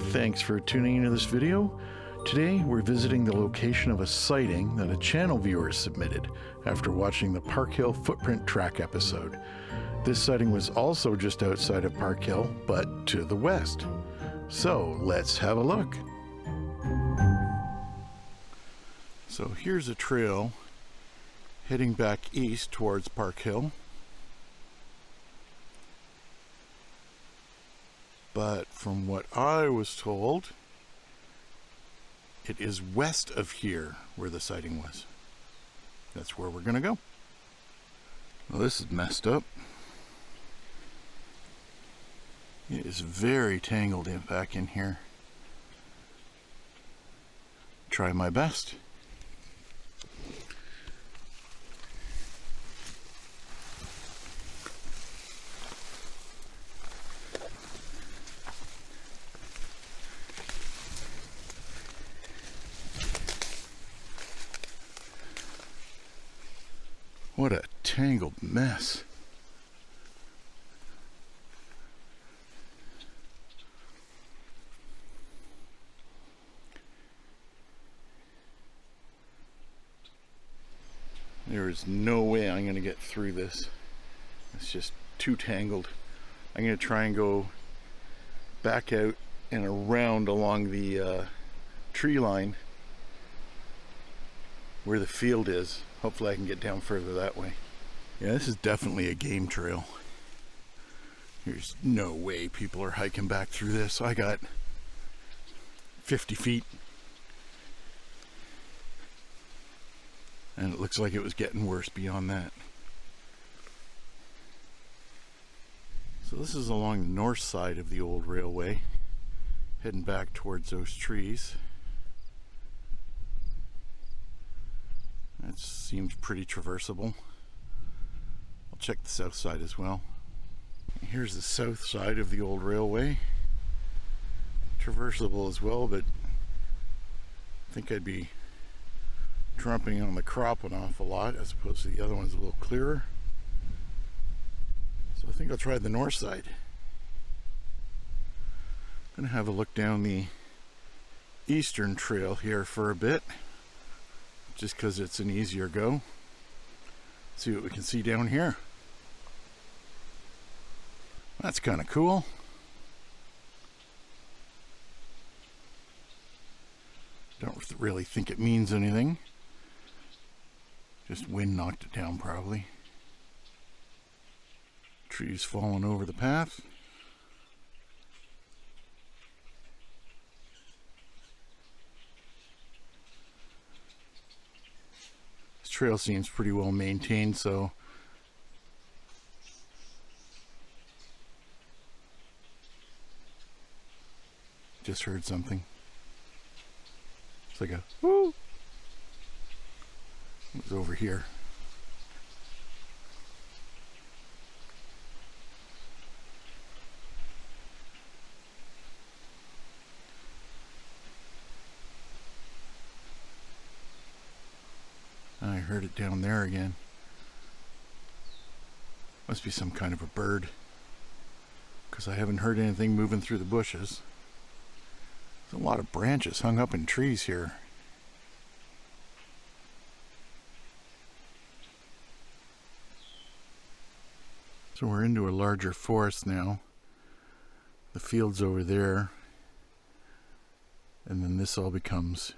Thanks for tuning into this video. Today we're visiting the location of a sighting that a channel viewer submitted after watching the Parkhill footprint track episode. This sighting was also just outside of Parkhill, but to the west. So let's have a look. So here's a trail heading back east towards Parkhill. But from what I was told, it is west of here where the sighting was. That's where we're gonna go. Well, this is messed up. It is very tangled back in here. Try my best. What a tangled mess. There is no way I'm going to get through this. It's just too tangled. I'm going to try and go back out and around along the tree line where the field is. Hopefully I can get down further that way. Yeah, this is definitely a game trail. There's no way people are hiking back through this. I got 50 feet. And it looks like it was getting worse beyond that. So this is along the north side of the old railway, heading back towards those trees. That seems pretty traversable. I'll check the south side as well. Here's the south side of the old railway. Traversable as well, but I think I'd be tramping on the crop an awful lot as opposed to the other one's a little clearer. So I think I'll try the north side. I'm gonna have a look down the eastern trail here for a bit, just because it's an easier go. See what we can see down here. That's kind of cool. Don't really think it means anything. Just wind knocked it down probably. Trees falling over the path. This trail seems pretty well maintained, so just heard something. It's like a whoo. It was over here. I heard it down there again. Must be some kind of a bird, because I haven't heard anything moving through the bushes. There's a lot of branches hung up in trees here. So we're into a larger forest now. The field's over there. And then this all becomes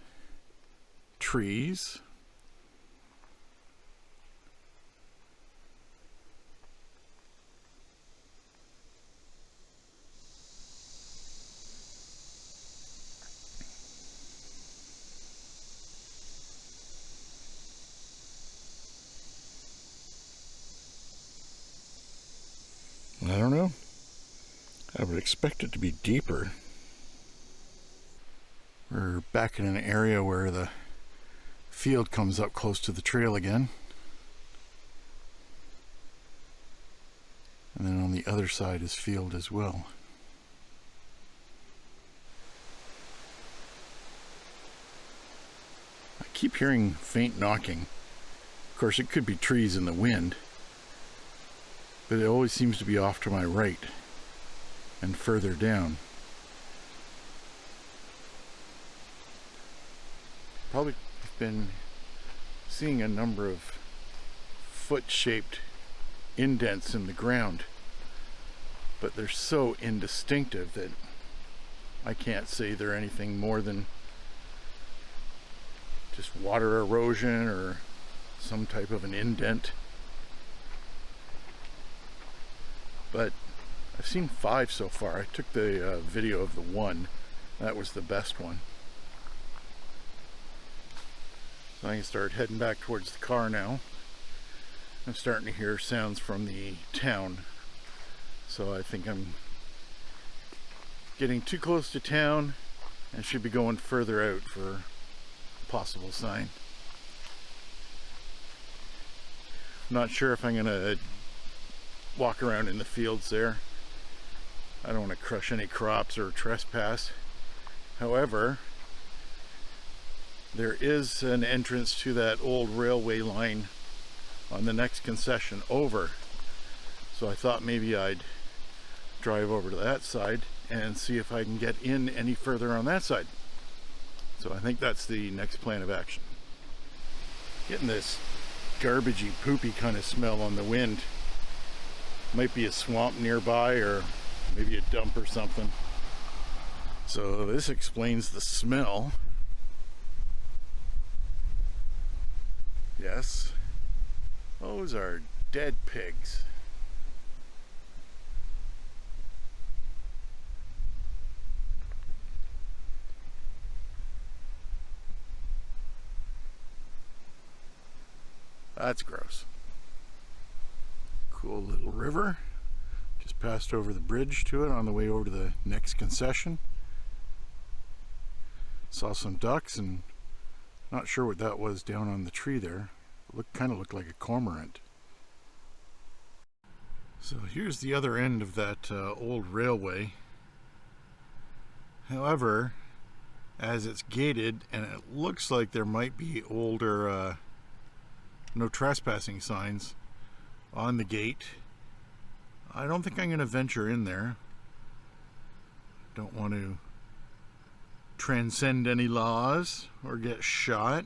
trees. I don't know. I would expect it to be deeper. We're back in an area where the field comes up close to the trail again. And then on the other side is field as well. I keep hearing faint knocking. Of course, it could be trees in the wind. But it always seems to be off to my right and further down. Probably been seeing a number of foot-shaped indents in the ground, but they're so indistinctive that I can't say they're anything more than just water erosion or some type of an indent. But I've seen 5 so far. I took the video of the one. That was the best one. So I can start heading back towards the car now. I'm starting to hear sounds from the town. So I think I'm getting too close to town and should be going further out for a possible sign. I'm not sure if I'm gonna walk around in the fields there. I don't want to crush any crops or trespass. However, there is an entrance to that old railway line on the next concession over. So I thought maybe I'd drive over to that side and see if I can get in any further on that side. So I think that's the next plan of action. Getting this garbagey, poopy kind of smell on the wind. Might be a swamp nearby or maybe a dump or something. So this explains the smell. Yes, those are dead pigs. That's gross. Cool little river. Just passed over the bridge to it on the way over to the next concession. Saw some ducks and not sure what that was down on the tree there. It kind of looked like a cormorant. So here's the other end of that old railway. However, as it's gated and it looks like there might be older no trespassing signs on the gate, I don't think I'm going to venture in there. Don't want to transcend any laws or get shot,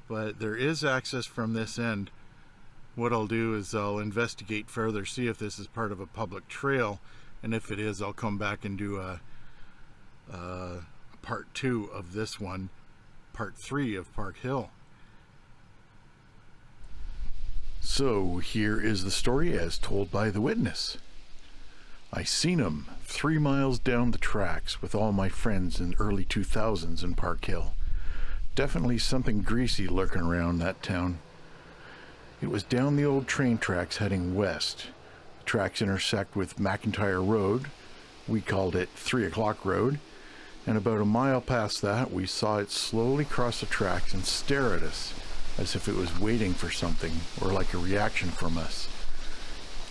but there is access from this end. What I'll do is I'll investigate further, see if this is part of a public trail, and if it is, I'll come back and do a part 2 of this one, part 3 of Parkhill. So here is the story as told by the witness. I seen him 3 miles down the tracks with all my friends in the early 2000s in Parkhill. Definitely something greasy lurking around that town. It was down the old train tracks heading west. The tracks intersect with McIntyre Road. We called it 3 o'clock road. And about a mile past that, we saw it slowly cross the tracks and stare at us, as if it was waiting for something, or like a reaction from us.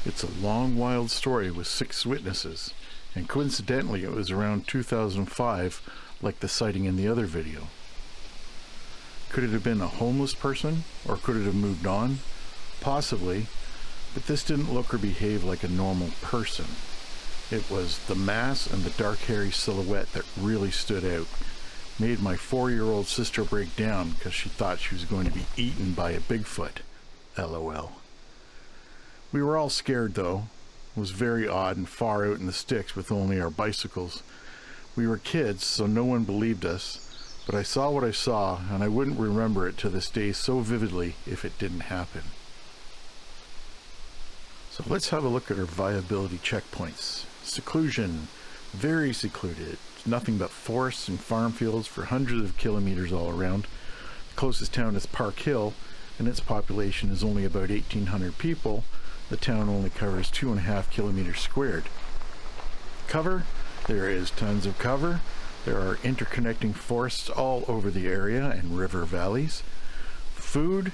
It's a long, wild story with 6 witnesses, and coincidentally it was around 2005, like the sighting in the other video. Could it have been a homeless person, or could it have moved on? Possibly, but this didn't look or behave like a normal person. It was the mass and the dark hairy silhouette that really stood out. Made my 4-year-old sister break down because she thought she was going to be eaten by a Bigfoot. LOL. We were all scared though. It was very odd and far out in the sticks with only our bicycles. We were kids, so no one believed us, but I saw what I saw, and I wouldn't remember it to this day so vividly if it didn't happen. So let's have a look at our viability checkpoints. Seclusion. Very secluded. Nothing but forests and farm fields for hundreds of kilometers all around. The closest town is Parkhill, and its population is only about 1,800 people. The town only covers 2.5 kilometers squared. Cover. There is tons of cover. There are interconnecting forests all over the area and river valleys. Food.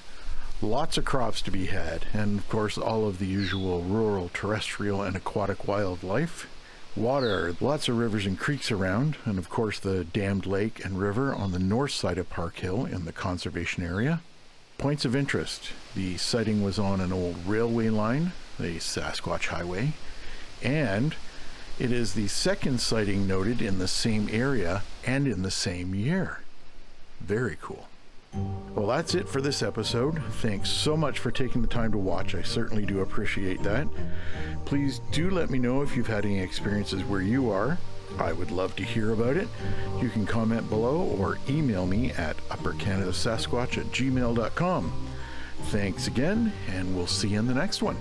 Lots of crops to be had, and of course all of the usual rural, terrestrial, and aquatic wildlife. Water, lots of rivers and creeks around, and of course the dammed lake and river on the north side of Parkhill in the conservation area. Points of interest. The sighting was on an old railway line, the Sasquatch Highway, and it is the second sighting noted in the same area and in the same year. Very cool. Well, that's it for this episode. Thanks so much for taking the time to watch. I certainly do appreciate that. Please do let me know if you've had any experiences where you are. I would love to hear about it. You can comment below or email me at uppercanadasasquatch@gmail.com. Thanks again, and we'll see you in the next one.